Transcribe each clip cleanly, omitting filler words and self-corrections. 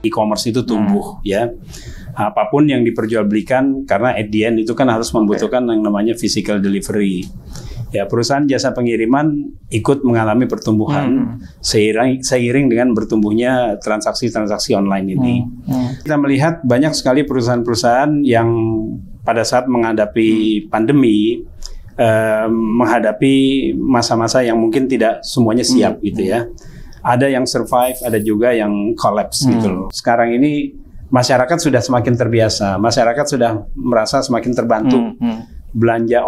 e-commerce itu tumbuh ya. Apapun yang diperjualbelikan, karena at the end itu kan harus membutuhkan yang namanya physical delivery. Ya, perusahaan jasa pengiriman ikut mengalami pertumbuhan seiring dengan bertumbuhnya transaksi-transaksi online ini. Kita melihat banyak sekali perusahaan-perusahaan yang pada saat menghadapi pandemi, menghadapi masa-masa yang mungkin tidak semuanya siap gitu ya. Ada yang survive, ada juga yang collapse gitu loh. Sekarang ini masyarakat sudah semakin terbiasa, masyarakat sudah merasa semakin terbantu. Belanja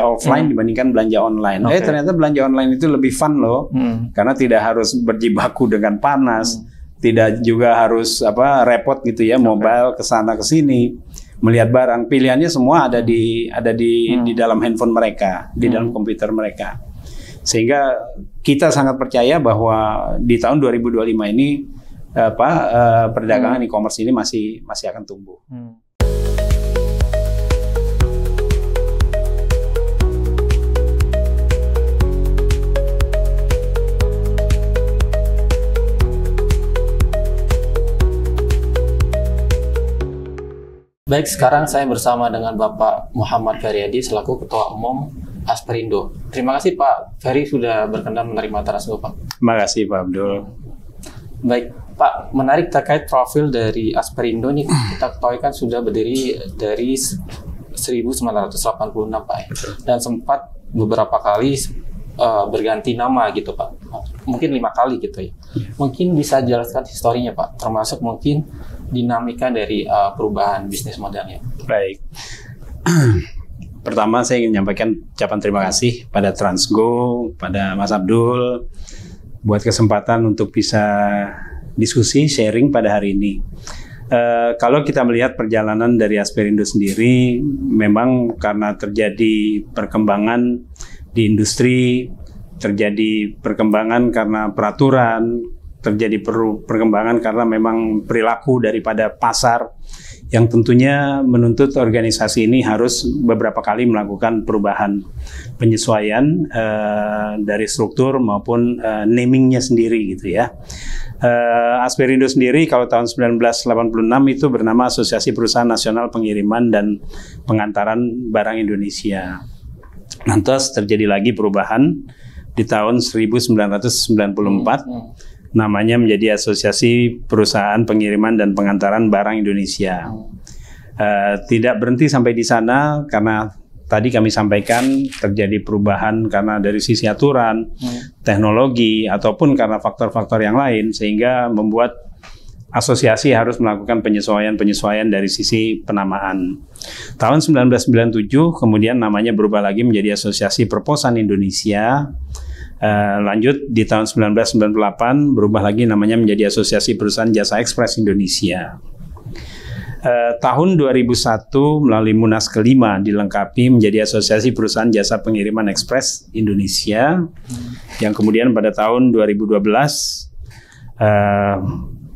offline dibandingkan belanja online. Ternyata belanja online itu lebih fun loh, karena tidak harus berjibaku dengan panas, tidak juga harus repot gitu ya, mobile kesana kesini, melihat barang. Pilihannya semua ada di dalam handphone mereka, di dalam komputer mereka. Sehingga kita sangat percaya bahwa di tahun 2025 ini perdagangan e-commerce ini masih akan tumbuh. Baik, sekarang saya bersama dengan Bapak Muhammad Feryadi selaku Ketua Umum Asperindo. Terima kasih Pak Ferry sudah berkenan menerima Transgo, Pak. Terima kasih Pak Abdul. Baik, Pak, menarik terkait profil dari Asperindo nih. Kita ketahui kan sudah berdiri dari 1986 Pak, dan sempat beberapa kali berganti nama gitu Pak. Mungkin 5 kali gitu ya. Mungkin bisa jelaskan historinya Pak, termasuk mungkin dinamika dari perubahan bisnis modelnya. Baik. Pertama saya ingin menyampaikan ucapan terima kasih pada Transgo, pada Mas Abdul buat kesempatan untuk bisa diskusi, sharing pada hari ini. Kalau kita melihat perjalanan dari Asperindo sendiri, memang karena terjadi perkembangan di industri, terjadi perkembangan karena peraturan, terjadi perkembangan karena memang perilaku daripada pasar yang tentunya menuntut organisasi ini harus beberapa kali melakukan perubahan penyesuaian dari struktur maupun namingnya sendiri gitu ya. Asperindo sendiri kalau tahun 1986 itu bernama Asosiasi Perusahaan Nasional Pengiriman dan Pengantaran Barang Indonesia. Lantas terjadi lagi perubahan di tahun 1994. Namanya menjadi Asosiasi Perusahaan Pengiriman dan Pengantaran Barang Indonesia. Tidak berhenti sampai di sana karena tadi kami sampaikan terjadi perubahan karena dari sisi aturan, teknologi, ataupun karena faktor-faktor yang lain sehingga membuat asosiasi harus melakukan penyesuaian dari sisi penamaan. Tahun 1997 kemudian namanya berubah lagi menjadi Asosiasi Perposan Indonesia. Lanjut di tahun 1998 berubah lagi namanya menjadi Asosiasi Perusahaan Jasa Ekspres Indonesia. Tahun 2001 melalui Munas kelima dilengkapi menjadi Asosiasi Perusahaan Jasa Pengiriman Ekspres Indonesia, yang kemudian pada tahun 2012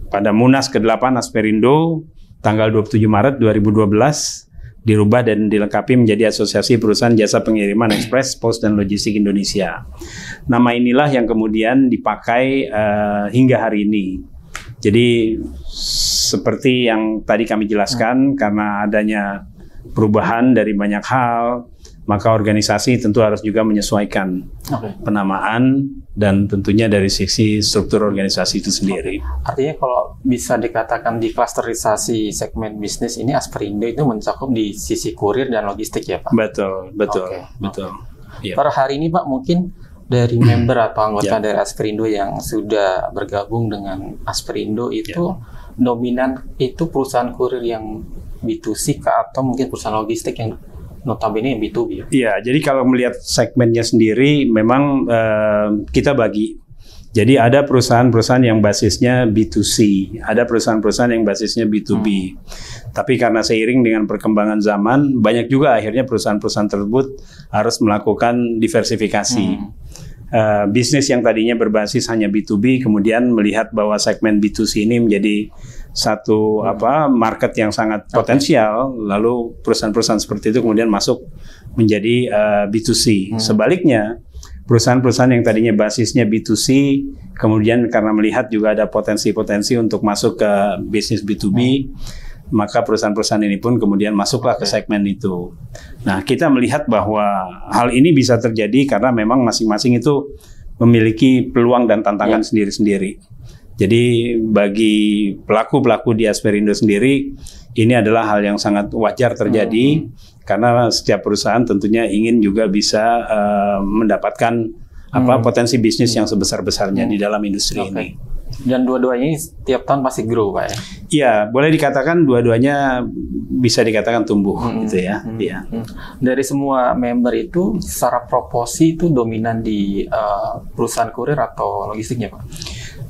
pada Munas ke-8 Asperindo tanggal 27 Maret 2012 dirubah dan dilengkapi menjadi Asosiasi Perusahaan Jasa Pengiriman Ekspres Pos dan Logistik Indonesia. Nama inilah yang kemudian dipakai hingga hari ini. Jadi seperti yang tadi kami jelaskan, karena adanya perubahan dari banyak hal, maka organisasi tentu harus juga menyesuaikan penamaan dan tentunya dari sisi struktur organisasi itu sendiri. Artinya kalau bisa dikatakan di klasterisasi segmen bisnis ini Asperindo itu mencakup di sisi kurir dan logistik ya Pak? Betul. Yep. Per hari ini Pak, mungkin dari member atau anggota dari Asperindo yang sudah bergabung dengan Asperindo itu dominan itu perusahaan kurir yang B2C atau mungkin perusahaan logistik yang notabene yang B2B. Iya, jadi kalau melihat segmennya sendiri memang kita bagi. Jadi ada perusahaan-perusahaan yang basisnya B2C, ada perusahaan-perusahaan yang basisnya B2B. Tapi karena seiring dengan perkembangan zaman, banyak juga akhirnya perusahaan-perusahaan tersebut harus melakukan diversifikasi. Bisnis yang tadinya berbasis hanya B2B, kemudian melihat bahwa segmen B2C ini menjadi satu market yang sangat potensial, lalu perusahaan-perusahaan seperti itu kemudian masuk menjadi B2C. Sebaliknya, perusahaan-perusahaan yang tadinya basisnya B2C, kemudian karena melihat juga ada potensi-potensi untuk masuk ke bisnis B2B, maka perusahaan-perusahaan ini pun kemudian masuklah ke segmen itu. Nah, kita melihat bahwa hal ini bisa terjadi karena memang masing-masing itu memiliki peluang dan tantangan sendiri-sendiri. Jadi bagi pelaku-pelaku di Asperindo sendiri, ini adalah hal yang sangat wajar terjadi karena setiap perusahaan tentunya ingin juga bisa mendapatkan potensi bisnis yang sebesar-besarnya di dalam industri ini. Dan dua-duanya ini setiap tahun pasti grow, Pak ya? Iya, boleh dikatakan dua-duanya bisa dikatakan tumbuh gitu ya. Iya. Dari semua member itu secara proporsi itu dominan di perusahaan kurir atau logistiknya, Pak?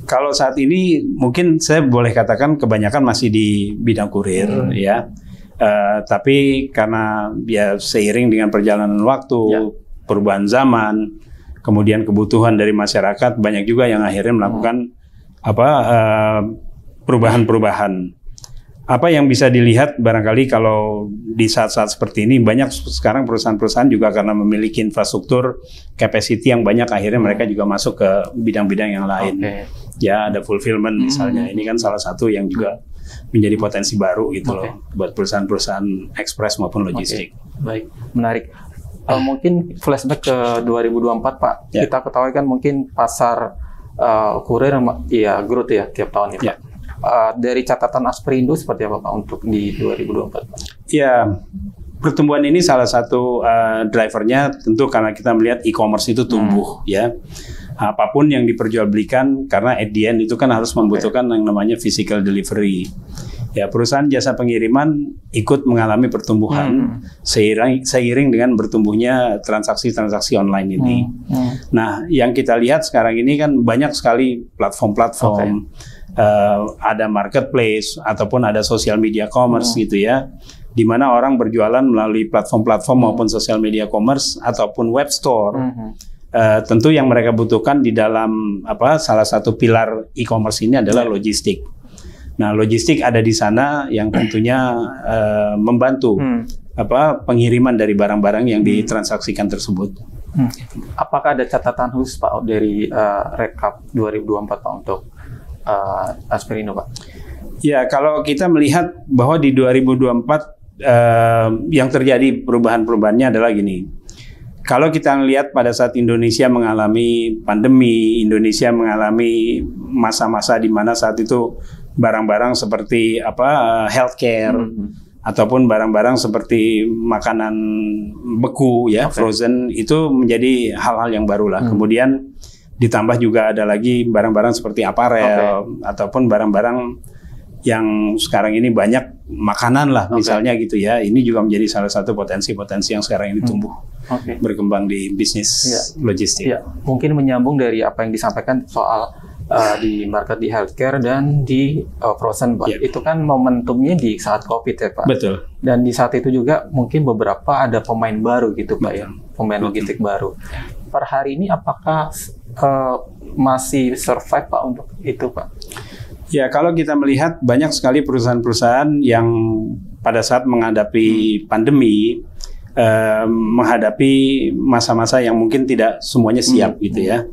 Kalau saat ini mungkin saya boleh katakan kebanyakan masih di bidang kurir ya. Tapi karena ya seiring dengan perjalanan waktu, perubahan zaman, kemudian kebutuhan dari masyarakat, banyak juga yang akhirnya melakukan perubahan-perubahan. Apa yang bisa dilihat barangkali kalau di saat-saat seperti ini, banyak sekarang perusahaan-perusahaan juga karena memiliki infrastruktur capacity yang banyak, akhirnya mereka juga masuk ke bidang-bidang yang lain. Ya, ada fulfillment misalnya, ini kan salah satu yang juga menjadi potensi baru gitu loh buat perusahaan-perusahaan ekspres maupun logistik. Baik, menarik. Mungkin flashback ke 2024, Pak. Kita ketahui kan mungkin pasar kurir ya growth ya tiap tahun ya, Pak. Dari catatan Asperindo seperti apa, Pak, untuk di 2024, Pak? Ya, pertumbuhan ini salah satu drivernya tentu karena kita melihat e-commerce itu tumbuh ya. Apapun yang diperjualbelikan, karena at the end itu kan harus membutuhkan yang namanya physical delivery. Ya, perusahaan jasa pengiriman ikut mengalami pertumbuhan seiring dengan bertumbuhnya transaksi-transaksi online ini. Nah, yang kita lihat sekarang ini kan banyak sekali platform-platform, ada marketplace ataupun ada social media commerce gitu ya, di mana orang berjualan melalui platform-platform maupun social media commerce ataupun web store. Tentu yang mereka butuhkan di dalam salah satu pilar e-commerce ini adalah logistik. Nah, logistik ada di sana yang tentunya membantu pengiriman dari barang-barang yang ditransaksikan tersebut. Apakah ada catatan khusus, Pak, dari rekap 2024, Pak, untuk Asperindo, Pak? Ya, kalau kita melihat bahwa di 2024 yang terjadi perubahan-perubahannya adalah gini. Kalau kita lihat pada saat Indonesia mengalami pandemi, Indonesia mengalami masa-masa di mana saat itu barang-barang seperti healthcare ataupun barang-barang seperti makanan beku ya, frozen, itu menjadi hal-hal yang baru lah. Kemudian ditambah juga ada lagi barang-barang seperti aparel ataupun barang-barang yang sekarang ini banyak makanan lah misalnya gitu ya. Ini juga menjadi salah satu potensi-potensi yang sekarang ini tumbuh berkembang di bisnis logistik. Ya, mungkin menyambung dari apa yang disampaikan soal di market di healthcare dan di frozen, Pak. Itu kan momentumnya di saat COVID ya, Pak. Betul. Dan di saat itu juga mungkin beberapa ada pemain baru gitu, Pak, ya, pemain logistik baru. Per hari ini apakah masih survive, Pak, untuk itu, Pak? Ya, kalau kita melihat banyak sekali perusahaan-perusahaan yang pada saat menghadapi pandemi, menghadapi masa-masa yang mungkin tidak semuanya siap gitu ya.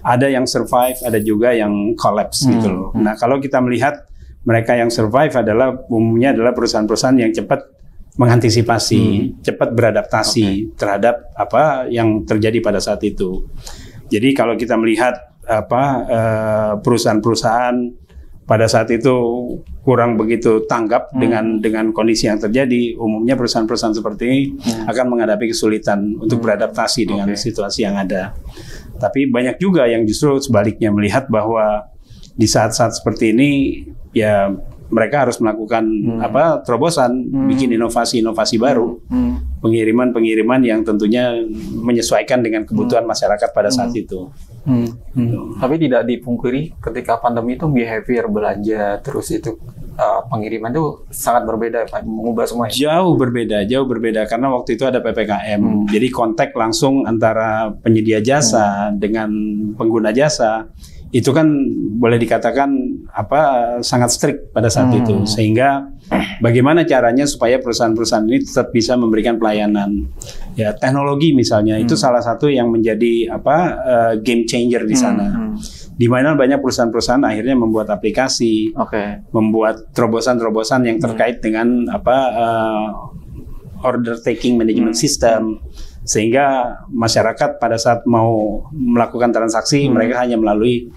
Ada yang survive, ada juga yang collapse gitu loh. Nah, kalau kita melihat mereka yang survive adalah umumnya adalah perusahaan-perusahaan yang cepat mengantisipasi, cepat beradaptasi terhadap apa yang terjadi pada saat itu. Jadi kalau kita melihat perusahaan-perusahaan pada saat itu kurang begitu tanggap dengan kondisi yang terjadi, umumnya perusahaan-perusahaan seperti ini akan menghadapi kesulitan untuk beradaptasi dengan situasi yang ada. Tapi banyak juga yang justru sebaliknya melihat bahwa di saat-saat seperti ini ya mereka harus melakukan terobosan, bikin inovasi-inovasi baru, pengiriman-pengiriman yang tentunya menyesuaikan dengan kebutuhan masyarakat pada saat itu. Tapi tidak dipungkiri ketika pandemi itu behavior belanja terus itu pengiriman itu sangat berbeda, Pak, mengubah semuanya. Jauh berbeda karena waktu itu ada PPKM. Jadi kontak langsung antara penyedia jasa dengan pengguna jasa itu kan boleh dikatakan sangat strict pada saat itu, sehingga bagaimana caranya supaya perusahaan-perusahaan ini tetap bisa memberikan pelayanan. Ya, teknologi misalnya itu salah satu yang menjadi game changer di sana. Di mana banyak perusahaan-perusahaan akhirnya membuat aplikasi, membuat terobosan-terobosan yang terkait dengan order taking management system, sehingga masyarakat pada saat mau melakukan transaksi mereka hanya melalui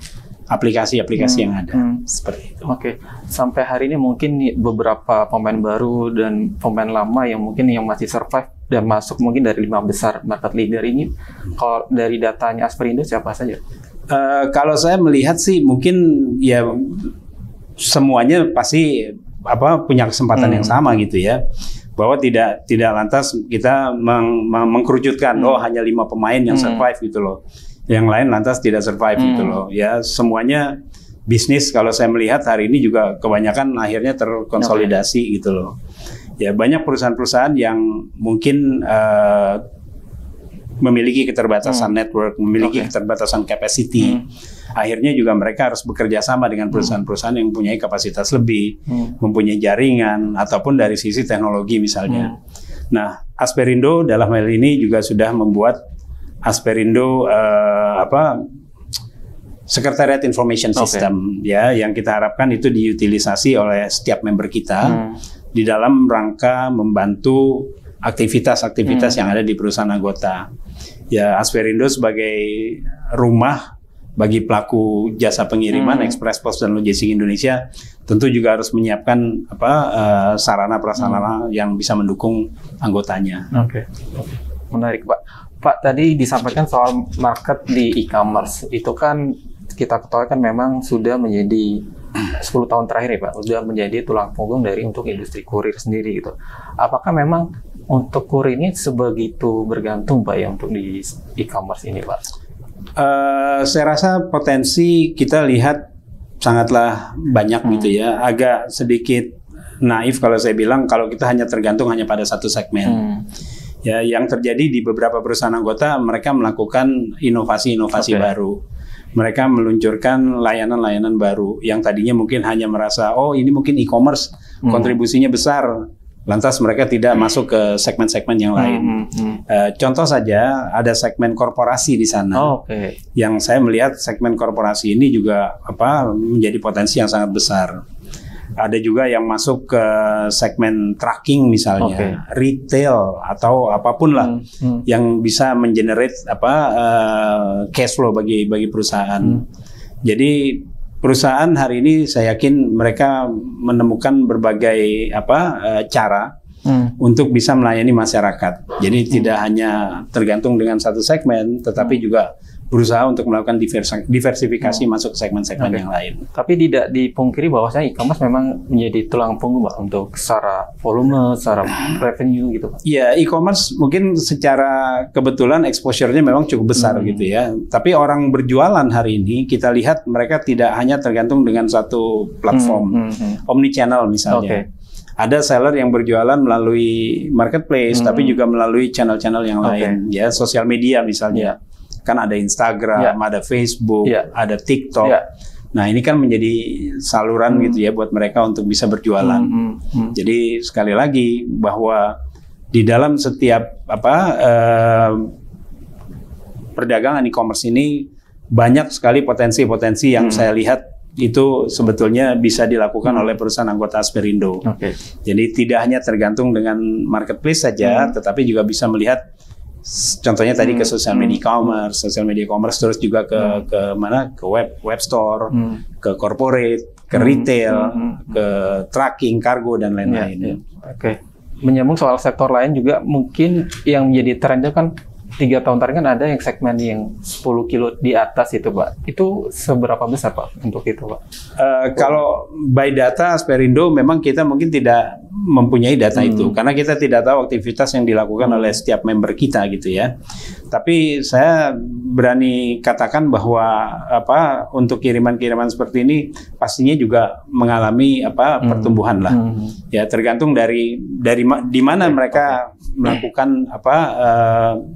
aplikasi-aplikasi yang ada, seperti itu. Sampai hari ini mungkin beberapa pemain baru dan pemain lama yang mungkin yang masih survive dan masuk mungkin dari 5 besar market leader ini, kalau dari datanya Asperindo siapa saja? Kalau saya melihat sih mungkin ya semuanya pasti punya kesempatan yang sama gitu ya. Bahwa tidak lantas kita mengkerucutkan hanya 5 pemain yang survive gitu loh, yang lain lantas tidak survive gitu loh. Ya semuanya bisnis kalau saya melihat hari ini juga kebanyakan akhirnya terkonsolidasi gitu loh. Ya banyak perusahaan-perusahaan yang mungkin memiliki keterbatasan network, memiliki keterbatasan capacity. Akhirnya juga mereka harus bekerja sama dengan perusahaan-perusahaan yang mempunyai kapasitas lebih, mempunyai jaringan, ataupun dari sisi teknologi misalnya. Nah, Asperindo dalam hal ini juga sudah membuat Asperindo Secretariat Information System, ya, yang kita harapkan itu diutilisasi oleh setiap member kita di dalam rangka membantu aktivitas-aktivitas yang ada di perusahaan anggota. Ya, Asperindo sebagai rumah bagi pelaku jasa pengiriman, Express Post dan Logistik Indonesia tentu juga harus menyiapkan sarana prasarana yang bisa mendukung anggotanya. Menarik, Pak. Pak, tadi disampaikan soal market di e-commerce. Itu kan kita ketahui kan memang sudah menjadi 10 tahun terakhir ya, Pak, sudah menjadi tulang punggung dari untuk industri kurir sendiri gitu. Apakah memang untuk kurir ini sebegitu bergantung, Pak, ya untuk di e-commerce ini, Pak? Saya rasa potensi kita lihat sangatlah banyak gitu ya. Agak sedikit naif kalau saya bilang kalau kita hanya tergantung hanya pada satu segmen. Ya, yang terjadi di beberapa perusahaan anggota, mereka melakukan inovasi-inovasi baru. Mereka meluncurkan layanan-layanan baru yang tadinya mungkin hanya merasa ini mungkin e-commerce kontribusinya besar. Lantas mereka tidak masuk ke segmen-segmen yang lain. Contoh saja ada segmen korporasi di sana. Yang saya melihat segmen korporasi ini juga menjadi potensi yang sangat besar. Ada juga yang masuk ke segmen tracking misalnya, retail atau apapun lah yang bisa mengenerate cash flow bagi perusahaan. Jadi perusahaan hari ini saya yakin mereka menemukan berbagai cara untuk bisa melayani masyarakat. Jadi tidak hanya tergantung dengan satu segmen, tetapi juga berusaha untuk melakukan diversifikasi masuk ke segmen-segmen yang lain. Tapi tidak dipungkiri bahwasanya e-commerce memang menjadi tulang punggung, Pak, untuk secara volume, secara revenue gitu, Pak. Iya, e-commerce mungkin secara kebetulan exposure-nya memang cukup besar gitu ya. Tapi orang berjualan hari ini kita lihat mereka tidak hanya tergantung dengan satu platform, omnichannel misalnya. Ada seller yang berjualan melalui marketplace, tapi juga melalui channel-channel yang lain, ya, sosial media misalnya. Kan ada Instagram, ada Facebook, ada TikTok. Nah, ini kan menjadi saluran gitu ya buat mereka untuk bisa berjualan. Jadi sekali lagi bahwa di dalam setiap perdagangan e-commerce ini banyak sekali potensi-potensi yang saya lihat itu sebetulnya bisa dilakukan oleh perusahaan anggota Asperindo. Jadi tidak hanya tergantung dengan marketplace saja, tetapi juga bisa melihat contohnya tadi ke social media commerce, terus juga ke mana, ke web store, ke corporate, ke retail, ke tracking, kargo dan lain-lain. Menyambung soal sektor lain juga mungkin yang menjadi tren itu kan 3 tahun terakhir kan ada yang segmen yang 10 kilo di atas itu, Pak. Itu seberapa besar, Pak, untuk itu, Pak? Kalau by data Asperindo memang kita mungkin tidak mempunyai data itu karena kita tidak tahu aktivitas yang dilakukan oleh setiap member kita gitu ya. Tapi saya berani katakan bahwa untuk kiriman-kiriman seperti ini pastinya juga mengalami pertumbuhan lah. Ya, tergantung dari di mana mereka melakukan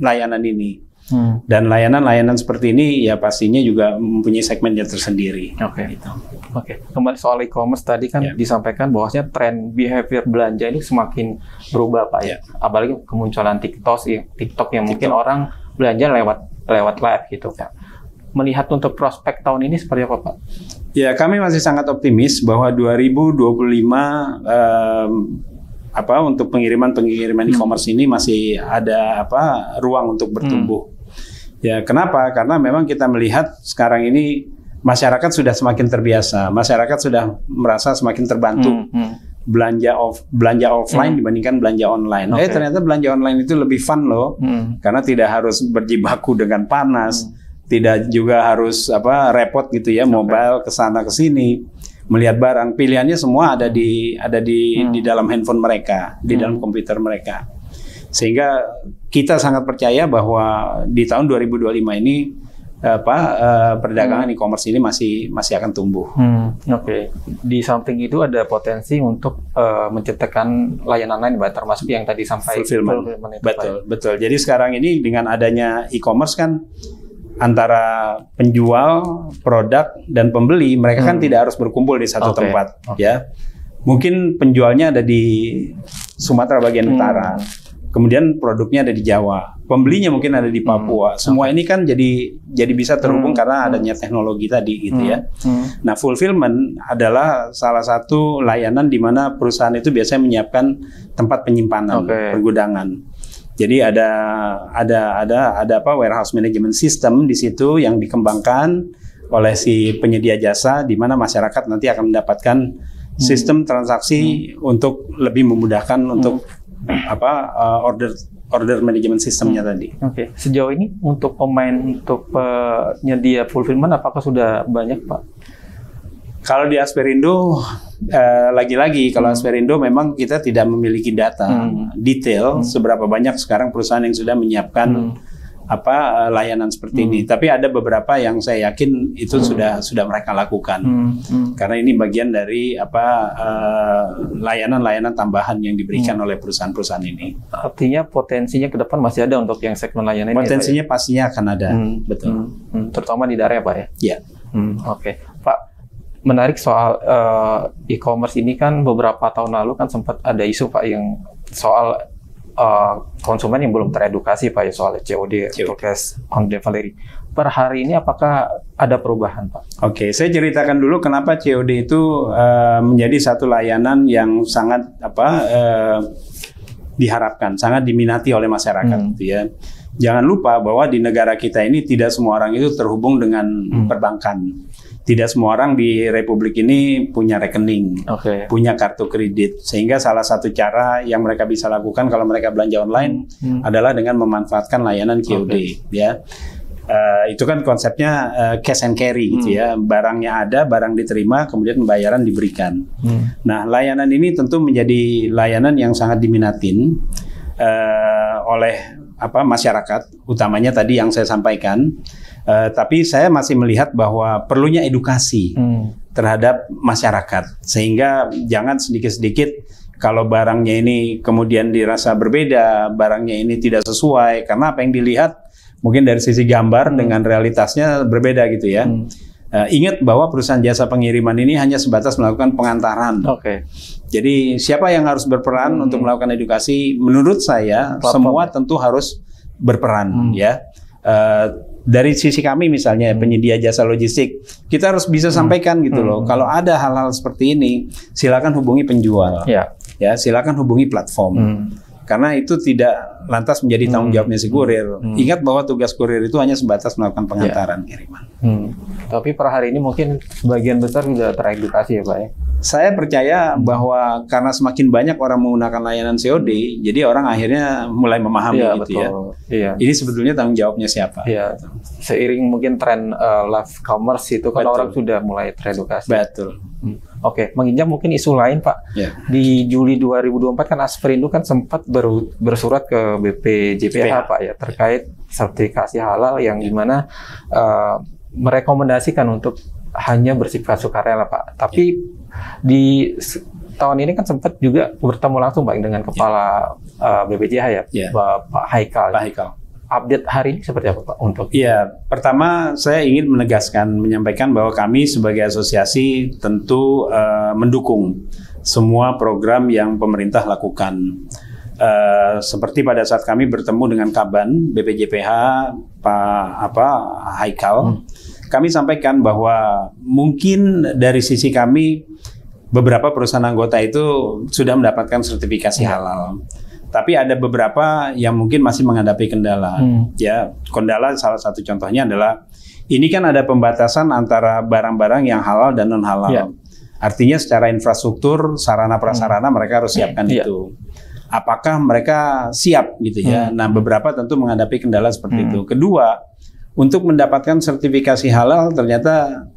layanan ini. Dan layanan-layanan seperti ini ya pastinya juga mempunyai segmennya tersendiri. Gitu. Kembali soal e-commerce tadi kan disampaikan bahwasanya tren behavior belanja ini semakin berubah Pak ya. Apalagi kemunculan TikTok yang mungkin orang belanja lewat live gitu Pak. Melihat untuk prospek tahun ini seperti apa Pak? Ya, kami masih sangat optimis bahwa 2025 untuk pengiriman e-commerce ini masih ada ruang untuk bertumbuh. Ya, kenapa? Karena memang kita melihat sekarang ini masyarakat sudah semakin terbiasa, masyarakat sudah merasa semakin terbantu. Belanja offline dibandingkan belanja online. Ternyata belanja online itu lebih fun loh, karena tidak harus berjibaku dengan panas, tidak juga harus repot gitu ya, mobile kesana kesini, melihat barang. Pilihannya semua ada di dalam handphone mereka, di dalam komputer mereka. Sehingga kita sangat percaya bahwa di tahun 2025 ini perdagangan e-commerce ini masih akan tumbuh. Di samping itu ada potensi untuk menciptakan layanan lain, termasuk yang tadi sampaikan fulfillment. Betul. Jadi sekarang ini dengan adanya e-commerce kan antara penjual produk dan pembeli, mereka kan tidak harus berkumpul di satu tempat, ya. Mungkin penjualnya ada di Sumatera bagian utara, kemudian produknya ada di Jawa, pembelinya mungkin ada di Papua. Semua ini kan jadi bisa terhubung karena adanya teknologi tadi, gitu ya. Nah, fulfillment adalah salah satu layanan di mana perusahaan itu biasanya menyiapkan tempat penyimpanan, pergudangan. Jadi ada warehouse management system di situ yang dikembangkan oleh si penyedia jasa, di mana masyarakat nanti akan mendapatkan sistem transaksi untuk lebih memudahkan untuk order management systemnya tadi. Sejauh ini untuk penyedia fulfillment apakah sudah banyak Pak? Kalau di Asperindo, lagi-lagi kalau Asperindo memang kita tidak memiliki data detail seberapa banyak sekarang perusahaan yang sudah menyiapkan layanan seperti ini. Tapi ada beberapa yang saya yakin itu sudah mereka lakukan. Karena ini bagian dari layanan-layanan tambahan yang diberikan oleh perusahaan-perusahaan ini. Artinya potensinya ke depan masih ada untuk yang segmen layanan ini. Potensinya pastinya akan ada, betul. Terutama di daerah Pak ya. Iya. Pak. Menarik soal e-commerce ini kan beberapa tahun lalu kan sempat ada isu Pak yang soal konsumen yang belum teredukasi Pak ya soal COD atau cash on delivery. Per hari ini apakah ada perubahan Pak? Saya ceritakan dulu kenapa COD itu menjadi satu layanan yang sangat diharapkan, sangat diminati oleh masyarakat, gitu ya. Jangan lupa bahwa di negara kita ini tidak semua orang itu terhubung dengan perbankan. Tidak semua orang di Republik ini punya rekening, punya kartu kredit. Sehingga salah satu cara yang mereka bisa lakukan kalau mereka belanja online adalah dengan memanfaatkan layanan COD. Ya, itu kan konsepnya cash and carry, gitu ya. Barangnya ada, barang diterima, kemudian pembayaran diberikan. Nah, layanan ini tentu menjadi layanan yang sangat diminatin oleh masyarakat, utamanya tadi yang saya sampaikan. Tapi saya masih melihat bahwa perlunya edukasi terhadap masyarakat, sehingga jangan sedikit-sedikit kalau barangnya ini kemudian dirasa berbeda, barangnya ini tidak sesuai, karena apa yang dilihat mungkin dari sisi gambar dengan realitasnya berbeda, gitu ya. Ingat bahwa perusahaan jasa pengiriman ini hanya sebatas melakukan pengantaran. Jadi siapa yang harus berperan untuk melakukan edukasi? Menurut saya semua tentu harus berperan, ya. Dari sisi kami misalnya penyedia jasa logistik, kita harus bisa sampaikan gitu loh. Kalau ada hal-hal seperti ini, silakan hubungi penjual. Ya, silakan hubungi platform. Karena itu tidak lantas menjadi tanggung jawabnya si kurir. Ingat bahwa tugas kurir itu hanya sebatas melakukan pengantaran kiriman. Tapi per hari ini mungkin sebagian besar sudah teredukasi ya Pak ya? Saya percaya bahwa karena semakin banyak orang menggunakan layanan COD, jadi orang akhirnya mulai memahami gitu ya. Ini sebetulnya tanggung jawabnya siapa? Seiring mungkin tren live commerce itu kan orang sudah mulai teredukasi. Betul. Menginjak mungkin isu lain Pak. Di Juli 2024 kan Asperindo kan sempat bersurat ke BPJPH Pak ya terkait sertifikasi halal yang dimana merekomendasikan untuk hanya bersifat sukarela Pak. Tapi di tahun ini kan sempat juga bertemu langsung Pak dengan kepala BPJPH ya, Pak Haikal. update hari ini seperti apa Pak untuk? Ya, pertama saya ingin menyampaikan bahwa kami sebagai asosiasi tentu mendukung semua program yang pemerintah lakukan. Seperti pada saat kami bertemu dengan Kaban, BPJPH, Pak Haikal, kami sampaikan bahwa mungkin dari sisi kami beberapa perusahaan anggota itu sudah mendapatkan sertifikasi halal. Tapi ada beberapa yang mungkin masih menghadapi kendala. Ya, kendala salah satu contohnya adalah ini kan ada pembatasan antara barang-barang yang halal dan non halal. Artinya secara infrastruktur, sarana prasarana mereka harus siapkan itu. Apakah mereka siap gitu ya? Nah, beberapa tentu menghadapi kendala seperti itu. Kedua, untuk mendapatkan sertifikasi halal ternyata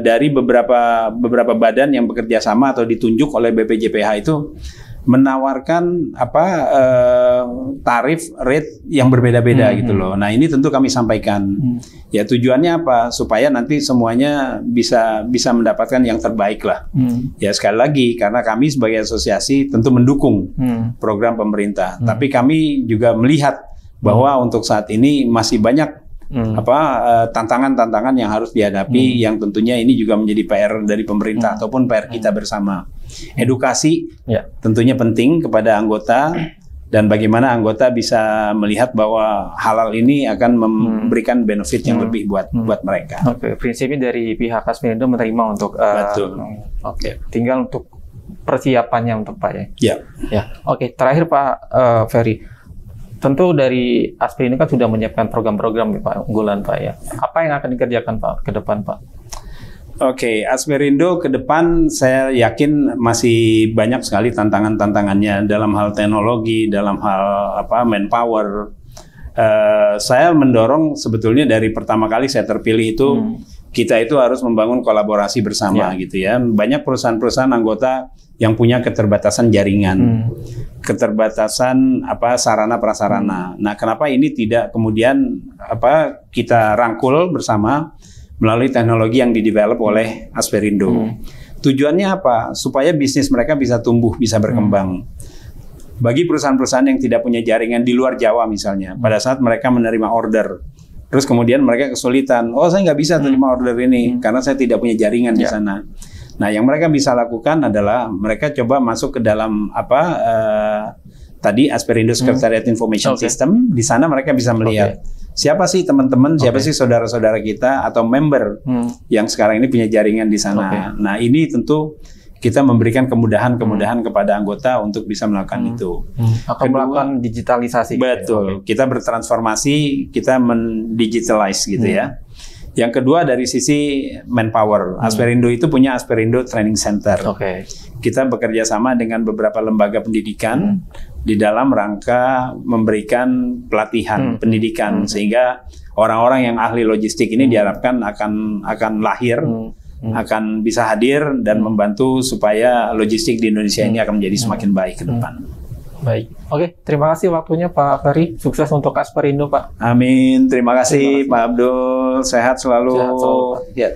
dari beberapa badan yang bekerja sama atau ditunjuk oleh BPJPH itu menawarkan tarif rate yang berbeda-beda gitu loh. Nah, ini tentu kami sampaikan. Ya, tujuannya apa? Supaya nanti semuanya bisa mendapatkan yang terbaik lah. Ya, sekali lagi karena kami sebagai asosiasi tentu mendukung program pemerintah. Tapi kami juga melihat bahwa untuk saat ini masih banyak tantangan-tantangan yang harus dihadapi, yang tentunya ini juga menjadi PR dari pemerintah ataupun PR kita bersama. Edukasi tentunya penting kepada anggota dan bagaimana anggota bisa melihat bahwa halal ini akan memberikan benefit yang lebih buat mereka. Oke, prinsipnya dari pihak Asperindo menerima untuk betul. Oke, tinggal untuk persiapannya untuk Pak ya. Ya. Oke, terakhir Pak Ferry. Tentu dari Asperindo kan sudah menyiapkan program-program ya, Pak, unggulan Pak ya. Apa yang akan dikerjakan Pak ke depan Pak? Oke, Asperindo ke depan saya yakin masih banyak sekali tantangannya dalam hal teknologi, dalam hal manpower. Saya mendorong sebetulnya dari pertama kali saya terpilih itu kita itu harus membangun kolaborasi bersama gitu ya. Banyak perusahaan-perusahaan anggota yang punya keterbatasan jaringan, keterbatasan sarana prasarana. Nah, kenapa ini tidak kemudian kita rangkul bersama melalui teknologi yang didevelop oleh Asperindo. Tujuannya apa? Supaya bisnis mereka bisa tumbuh, bisa berkembang. Bagi perusahaan-perusahaan yang tidak punya jaringan di luar Jawa misalnya, pada saat mereka menerima order, terus kemudian mereka kesulitan, saya nggak bisa terima order ini karena saya tidak punya jaringan di sana. Nah, yang mereka bisa lakukan adalah mereka coba masuk ke dalam tadi Asperindo Secretariat Information System. Di sana mereka bisa melihat siapa sih teman-teman, siapa sih saudara-saudara kita atau member yang sekarang ini punya jaringan di sana. Nah, ini tentu kita memberikan kemudahan-kemudahan kepada anggota untuk bisa melakukan itu. Akan melakukan digitalisasi. Betul. Kita bertransformasi, kita mendigitalize gitu ya. Yang kedua dari sisi manpower, Asperindo itu punya Asperindo Training Center. Kita bekerja sama dengan beberapa lembaga pendidikan di dalam rangka memberikan pelatihan pendidikan sehingga orang-orang yang ahli logistik ini diharapkan akan lahir, akan bisa hadir dan membantu supaya logistik di Indonesia ini akan menjadi semakin baik ke depan. Baik. Oke, terima kasih waktunya Pak Ferry. Sukses untuk Asperindo, Pak. Amin. Terima kasih Pak Abdul. Sehat selalu. Sehat selalu, Pak. Ya.